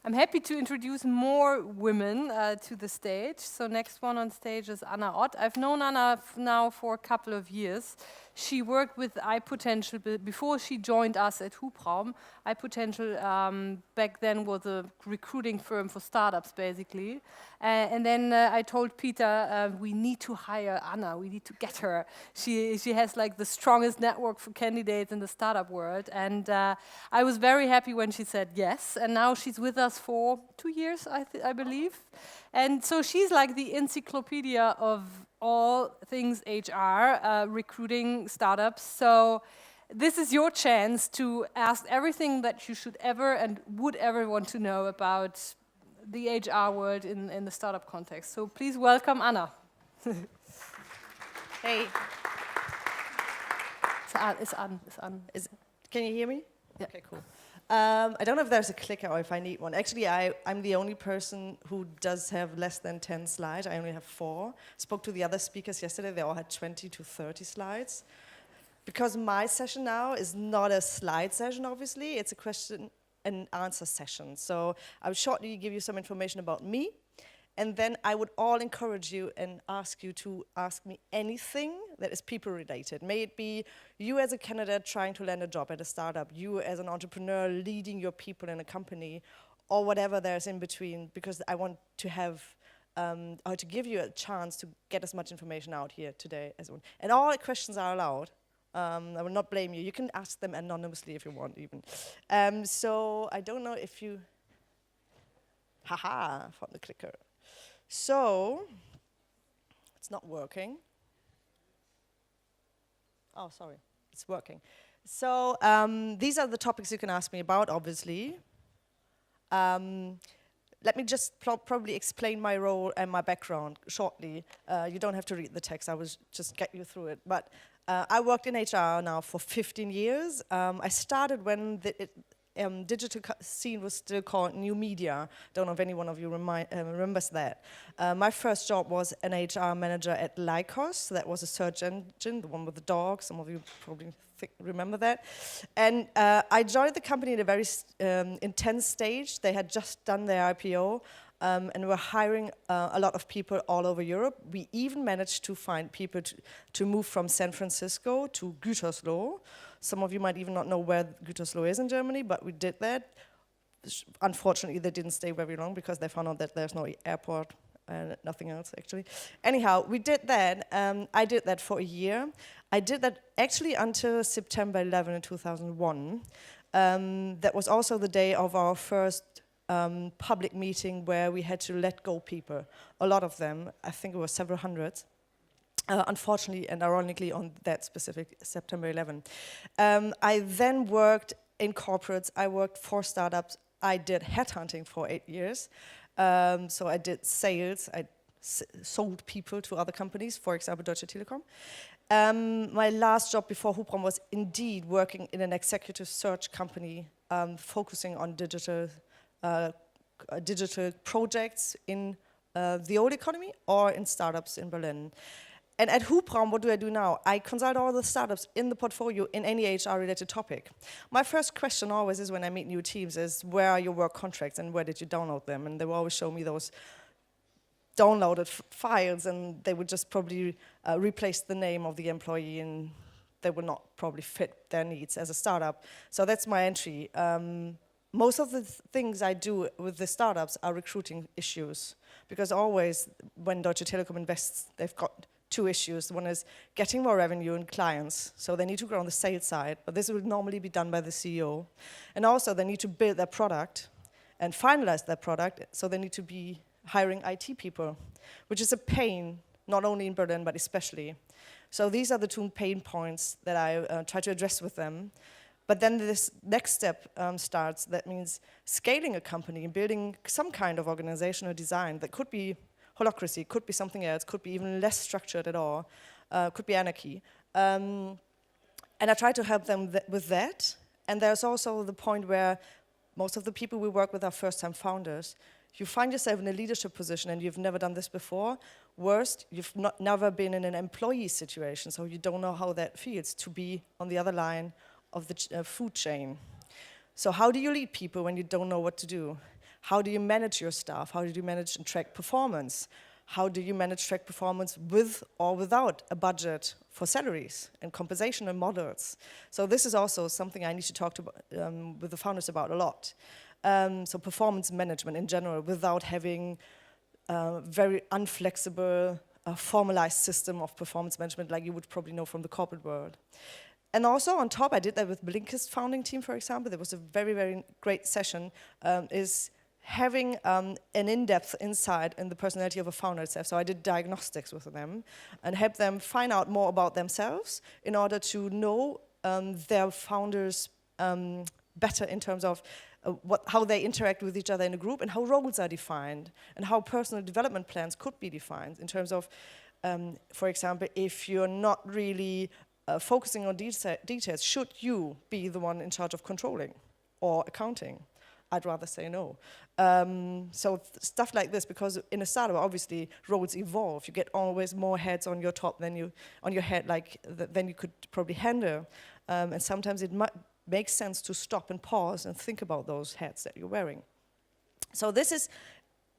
I'm happy to introduce more women to the stage. So next one on stage is Anna Ott. I've known Anna now for a couple of years. She worked with iPotential before she joined us at Hubraum. iPotential back then was a recruiting firm for startups, basically. And then I told Peter, we need to hire Anna. We need to get her. She has like the strongest network for candidates in the startup world. And I was very happy when she said yes. And now she's with us for 2 years, I believe. And so she's like the encyclopedia of all things HR, recruiting startups. So this is your chance to ask everything that you should ever and would ever want to know about the HR world in the startup context. So please welcome Anna. Hey. It's on. Can you hear me? Yeah. Okay, cool. I don't know if there's a clicker or if I need one. Actually, I'm the only person who does have less than 10 slides. I only have 4. Spoke to the other speakers yesterday. They all had 20 to 30 slides. Because my session now is not a slide session, obviously. It's a question and answer session. So I will shortly give you some information about me. And then I would all encourage you and ask you to ask me anything that is people related. May it be you as a candidate trying to land a job at a startup, you as an entrepreneur leading your people in a company, or whatever there's in between, because I want to have, or to give you a chance to get as much information out here today as well. And all questions are allowed. I will not blame you. You can ask them anonymously if you want even. So I don't know if you, haha, found the clicker. So, it's not working. Oh, sorry, it's working. So, these are the topics you can ask me about, obviously. Let me just probably explain my role and my background shortly. You don't have to read the text, I will just get you through it. But I worked in HR now for 15 years. I started when the digital scene was still called new media. Don't know if any one of you remembers that. My first job was an HR manager at Lycos. That was a search engine, the one with the dog. Some of you probably remember that. And I joined the company at a very intense stage. They had just done their IPO and were hiring a lot of people all over Europe. We even managed to find people to move from San Francisco to Gütersloh. Some of you might even not know where Gütersloh is in Germany, but we did that. Unfortunately, they didn't stay very long because they found out that there's no airport and nothing else, actually. Anyhow, we did that. I did that for a year. I did that actually until September 11 in 2001. That was also the day of our first public meeting where we had to let go people. A lot of them, I think it was several hundreds. Unfortunately and ironically on that specific September 11. I then worked in corporates, I worked for startups, I did headhunting for 8 years. So I did sales, I sold people to other companies, for example Deutsche Telekom. My last job before Hubraum was indeed working in an executive search company focusing on digital projects in the old economy or in startups in Berlin. And at Hubraum, what do I do now? I consult all the startups in the portfolio in any HR-related topic. My first question always is when I meet new teams is, where are your work contracts and where did you download them? And they will always show me those downloaded files, and they would just probably replace the name of the employee, and they would not probably fit their needs as a startup. So that's my entry. Most of the things I do with the startups are recruiting issues, because always when Deutsche Telekom invests, they've got 2 issues. One is getting more revenue and clients, so they need to grow on the sales side, but this would normally be done by the CEO. And also they need to build their product and finalize their product, so they need to be hiring IT people, which is a pain, not only in Berlin, but especially. So these are the 2 pain points that I try to address with them. But then this next step starts. That means scaling a company, building some kind of organizational design that could be holacracy, could be something else, could be even less structured at all, could be anarchy. And I try to help them with that. And there's also the point where most of the people we work with are first-time founders. You find yourself in a leadership position and you've never done this before. Worst, you've never been in an employee situation, so you don't know how that feels to be on the other line of the food chain. So how do you lead people when you don't know what to do? How do you manage your staff? How do you manage and track performance? How do you manage track performance with or without a budget for salaries and compensation and models? So this is also something I need to talk to with the founders about a lot. So performance management in general, without having a very unflexible, formalized system of performance management like you would probably know from the corporate world. And also on top, I did that with Blinkist founding team, for example. There was a very, very great session, is having an in-depth insight in the personality of a founder itself. So I did diagnostics with them and helped them find out more about themselves in order to know their founders better in terms of how they interact with each other in a group and how roles are defined and how personal development plans could be defined in terms of, for example, if you're not really focusing on details, should you be the one in charge of controlling or accounting? I'd rather say no. So stuff like this, because in a startup, obviously, roles evolve. You get always more heads on your top than you on your head, than you could probably handle. And sometimes it makes sense to stop and pause and think about those hats that you're wearing. So this is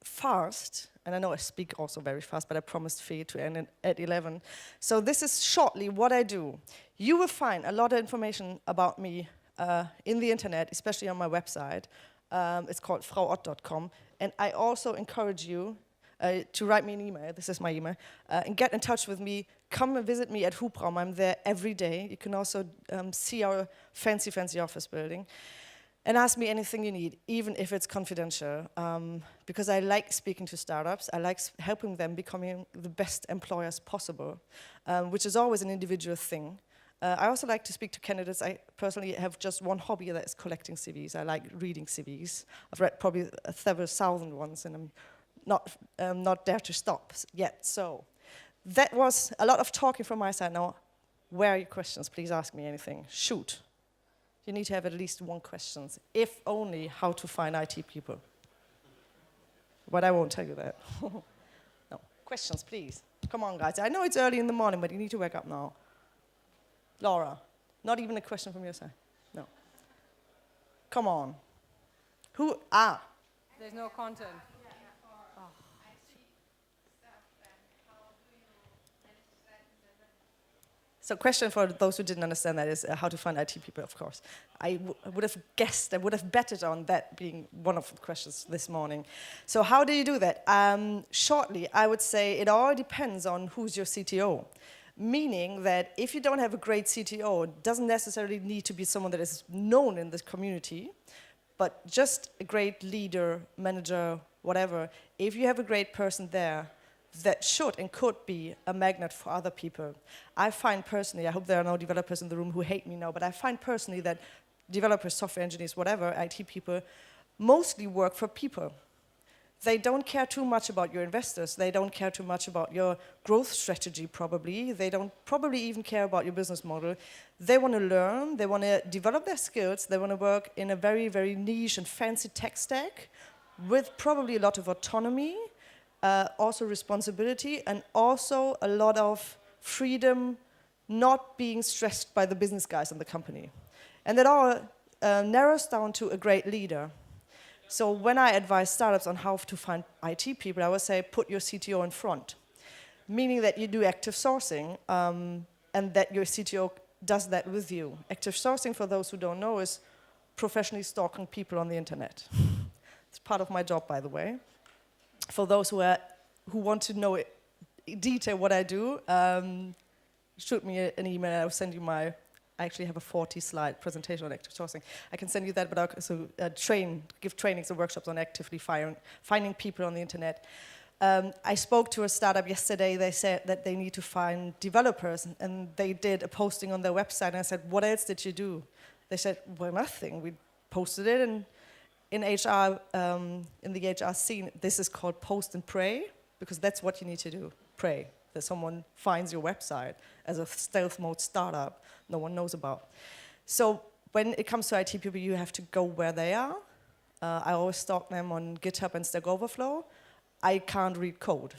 fast, and I know I speak also very fast, but I promised Fee to end at 11. So this is shortly what I do. You will find a lot of information about me in the internet, especially on my website. It's called frauott.com. And I also encourage you to write me an email. This is my email. And get in touch with me. Come and visit me at Hubraum. I'm there every day. You can also see our fancy, fancy office building. And ask me anything you need, even if it's confidential. Because I like speaking to startups. I like helping them becoming the best employers possible, which is always an individual thing. I also like to speak to candidates. I personally have just one hobby, that is collecting CVs. I like reading CVs. I've read probably several thousand ones, and I'm not there to stop yet. So that was a lot of talking from my side. Now, where are your questions? Please ask me anything. Shoot. You need to have at least one question, if only how to find IT people. But I won't tell you that. No. Questions, please. Come on, guys. I know it's early in the morning, but you need to wake up now. Laura, not even a question from your side? No. Come on. Who? Ah. There's no content. Oh. So question for those who didn't understand that is how to find IT people, of course. I would have guessed, I would have betted on that being one of the questions this morning. So how do you do that? Shortly, I would say it all depends on who's your CTO. Meaning that if you don't have a great CTO, it doesn't necessarily need to be someone that is known in this community, but just a great leader, manager, whatever. If you have a great person there, that should and could be a magnet for other people. I find personally, I hope there are no developers in the room who hate me now, but I find personally that developers, software engineers, whatever, IT people, mostly work for people. They don't care too much about your investors. They don't care too much about your growth strategy, probably. They don't probably even care about your business model. They want to learn. They want to develop their skills. They want to work in a very, very niche and fancy tech stack with probably a lot of autonomy, also responsibility, and also a lot of freedom, not being stressed by the business guys in the company. And that all narrows down to a great leader. So when I advise startups on how to find IT people, I would say put your CTO in front, meaning that you do active sourcing and that your CTO does that with you. Active sourcing, for those who don't know, is professionally stalking people on the internet. It's part of my job, by the way. For those who want to know in detail what I do, shoot me an email. I'll send you I actually have a 40-slide presentation on active sourcing. I can send you that, but I'll also give trainings and workshops on actively finding people on the internet. I spoke to a startup yesterday. They said that they need to find developers, and they did a posting on their website. And I said, what else did you do? They said, well, nothing. We posted it, and in HR, in the HR scene, this is called post and pray, because that's what you need to do, pray, that someone finds your website as a stealth mode startup no one knows about. So when it comes to IT people, you have to go where they are. I always stalk them on GitHub and Stack Overflow. I can't read code,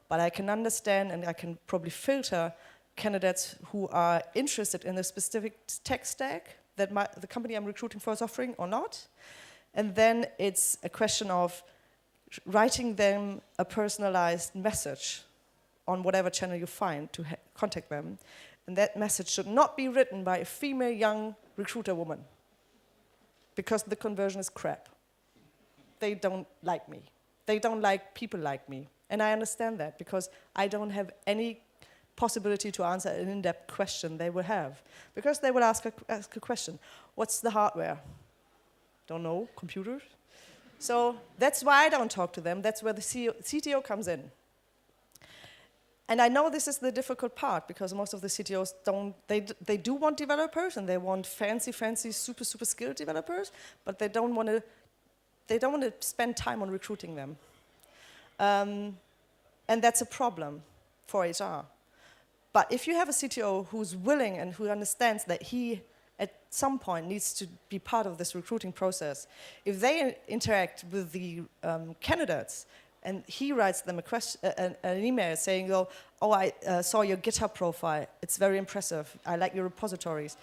but I can understand and I can probably filter candidates who are interested in a specific tech stack that the company I'm recruiting for is offering or not. And then it's a question of writing them a personalized message on whatever channel you find to contact them. And that message should not be written by a female young recruiter woman, because the conversion is crap. They don't like me. They don't like people like me. And I understand that, because I don't have any possibility to answer an in-depth question they will have. Because they will ask a question. What's the hardware? Don't know, computers? So that's why I don't talk to them. That's where the CTO comes in. And I know this is the difficult part, because most of the CTOs they do want developers, and they want fancy, super skilled developers, but they don't want to spend time on recruiting them. And that's a problem for HR. But if you have a CTO who's willing and who understands that he at some point needs to be part of this recruiting process, if they interact with the candidates, and he writes them an email saying, oh, I saw your GitHub profile. It's very impressive. I like your repositories.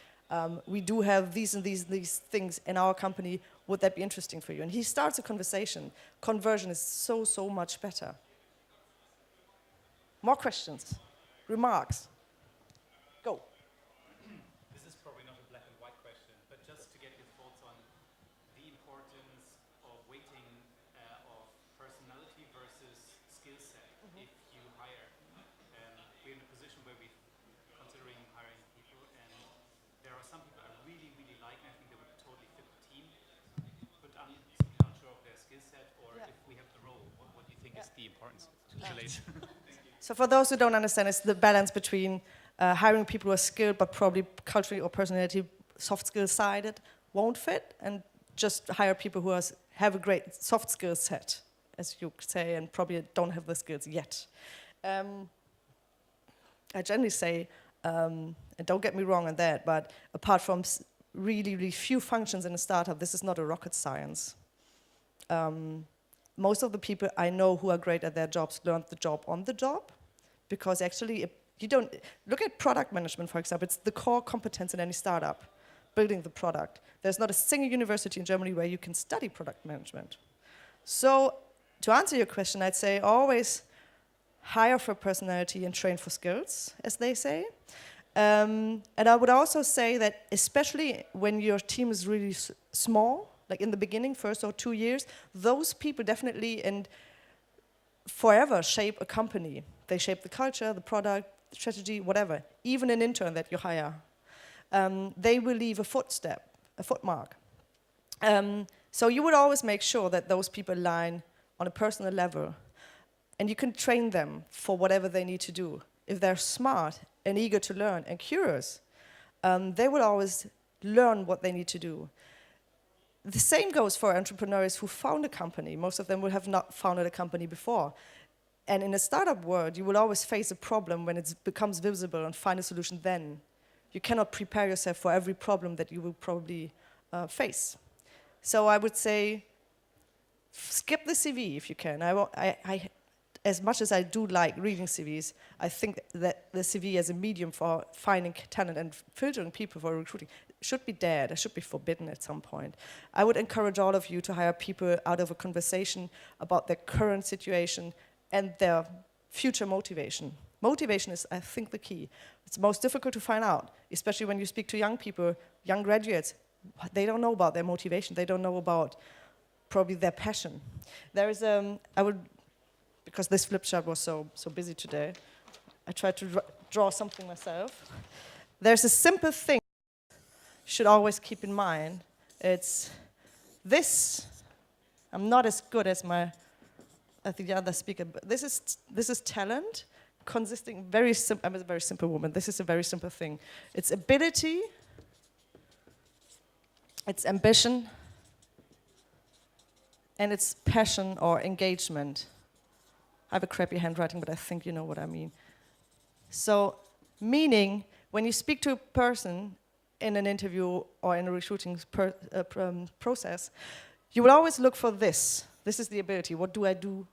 We do have these and these things in our company. Would that be interesting for you? And he starts a conversation. Conversion is so much better. More questions? Remarks? Go. This is probably not a black and white question, but just to get your thoughts on the importance of weighting of personality versus skill set if you hire. We're in a position where we're considering hiring people, and there are some people I really like, and I think they would totally fit the team, but I'm simply not sure of their skill set, or if we have the role. What do you think is the importance to relate? So for those who don't understand, it's the balance between hiring people who are skilled but probably culturally or personality, soft skill sided, won't fit, and just hire people who have a great soft skill set, as you say, and probably don't have the skills yet. I generally say, and don't get me wrong on that, but apart from really few functions in a startup, this is not a rocket science. Most of the people I know who are great at their jobs learned the job on the job, because actually, you don't look at product management, for example. It's the core competence in any startup, building the product. There's not a single university in Germany where you can study product management. So to answer your question, I'd say always hire for personality and train for skills, as they say. And I would also say that especially when your team is really small, like in the beginning, 1 or 2 years, those people definitely and forever shape a company. They shape the culture, the product, the strategy, whatever. Even an intern that you hire, they will leave a footmark. So you would always make sure that those people align on a personal level, and you can train them for whatever they need to do. If they're smart and eager to learn and curious, they will always learn what they need to do. The same goes for entrepreneurs who found a company. Most of them will have not founded a company before. And in a startup world, you will always face a problem when it becomes visible, and find a solution then. You cannot prepare yourself for every problem that you will probably face. So I would say, skip the CV if you can. As much as I do like reading CVs, I think that the CV as a medium for finding talent and filtering people for recruiting should be dead. It should be forbidden at some point. I would encourage all of you to hire people out of a conversation about their current situation and their future motivation. Motivation is, I think, the key. It's most difficult to find out, especially when you speak to young people, young graduates. They don't know about their motivation. They don't know about probably their passion. There is, because this flip chart was so busy today, I tried to draw something myself. There's a simple thing you should always keep in mind. It's this. I'm not as good as I think the other speaker, but this is talent, consisting I'm a very simple woman. This is a very simple thing. It's ability, it's ambition, and it's passion or engagement. I have a crappy handwriting, but I think you know what I mean. So, meaning, when you speak to a person in an interview or in a recruiting process, you will always look for this. This is the ability. What do I do?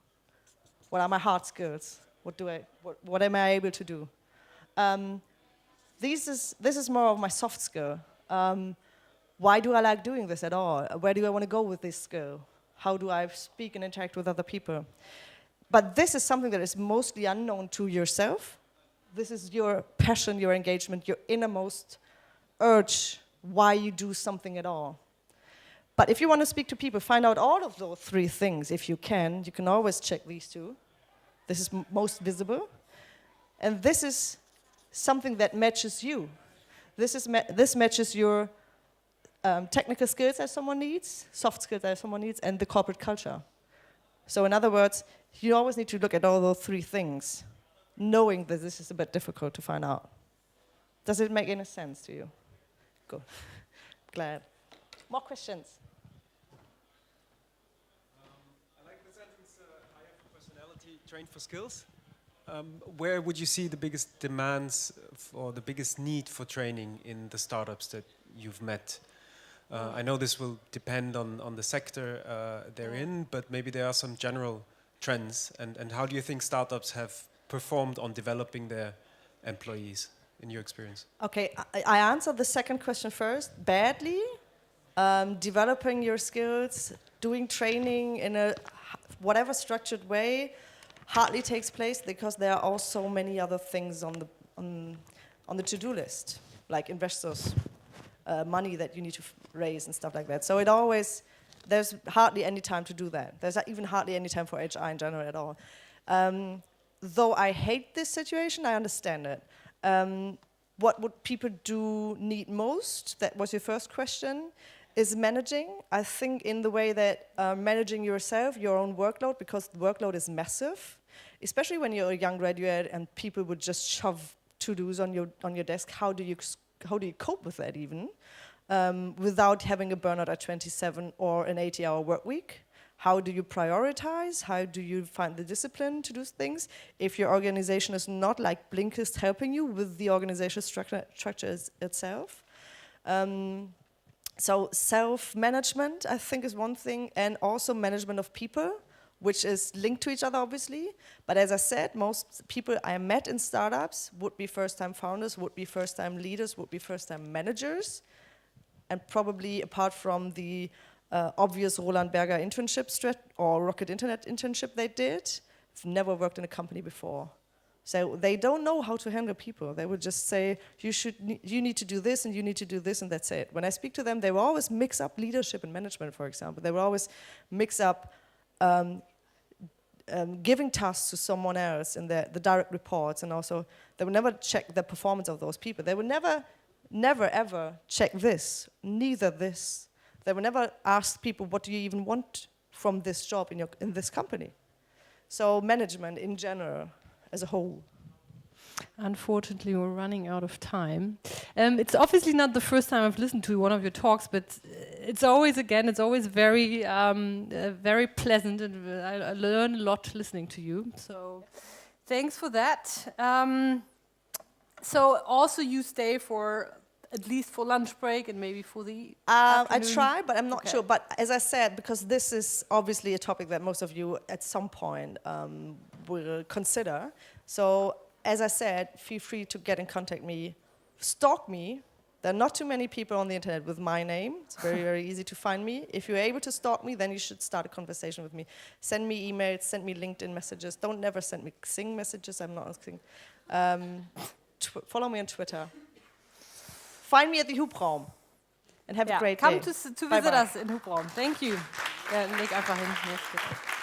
What are my hard skills? What am I able to do? This is more of my soft skill. why do I like doing this at all? Where do I want to go with this skill? How do I speak and interact with other people? But this is something that is mostly unknown to yourself. This is your passion, your engagement, your innermost urge, why you do something at all. But if you want to speak to people, find out all of those three things if you can. You can always check these two. This is most visible. And this is something that matches you. This matches your technical skills that someone needs, soft skills that someone needs, and the corporate culture. So in other words, you always need to look at all those three things, knowing that this is a bit difficult to find out. Does it make any sense to you? Good. Glad. More questions? I like the sentence, hire for personality, train for skills. Where would you see the biggest demands or the biggest need for training in the startups that you've met? I know this will depend on the sector they're in, but maybe there are some general trends. And how do you think startups have performed on developing their employees, in your experience? Okay, I answered the second question first. Badly. Developing your skills, doing training in a whatever structured way hardly takes place because there are also many other things on the to-do list, like investors, money that you need to raise and stuff like that. So there's hardly any time to do that. There's even hardly any time for HR in general at all. Though I hate this situation, I understand it. What would people need most? That was your first question. Is managing. I think in the way that managing yourself, your own workload, because the workload is massive, especially when you're a young graduate and people would just shove to-dos on your desk. How do you cope with that even without having a burnout at 27 or an 80-hour work week? How do you prioritize? How do you find the discipline to do things? If your organization is not like Blinkist helping you with the organizational structure itself. So self-management, I think, is one thing, and also management of people, which is linked to each other, obviously. But as I said, most people I met in startups would be first-time founders, would be first-time leaders, would be first-time managers, and probably apart from the obvious Roland Berger internship or Rocket Internet internship they did, have never worked in a company before. So they don't know how to handle people. They would just say, you need to do this and you need to do this and that's it. When I speak to them, they will always mix up leadership and management, for example. They will always mix up giving tasks to someone else in the direct reports, and also they will never check the performance of those people. They will never ever check this, neither this. They will never ask people, what do you even want from this job in this company? So management in general, as a whole. Unfortunately, we're running out of time. It's obviously not the first time I've listened to one of your talks, but it's always very, very pleasant, and I learn a lot listening to you. So, thanks for that. So, also you stay for at least for lunch break and maybe for the I afternoon? try, but I'm not sure. But as I said, because this is obviously a topic that most of you at some point will consider. So as I said, feel free to get in contact me, stalk me. There are not too many people on the internet with my name. It's very, very easy to find me. If you're able to stalk me, then you should start a conversation with me. Send me emails, send me LinkedIn messages. Don't never send me Xing messages. I'm not on Xing. Follow me on Twitter. Find me at the Hubraum. And have a great day. Come to visit us in Hubraum. Thank you. Ja, leg einfach hin. Jetzt bitte.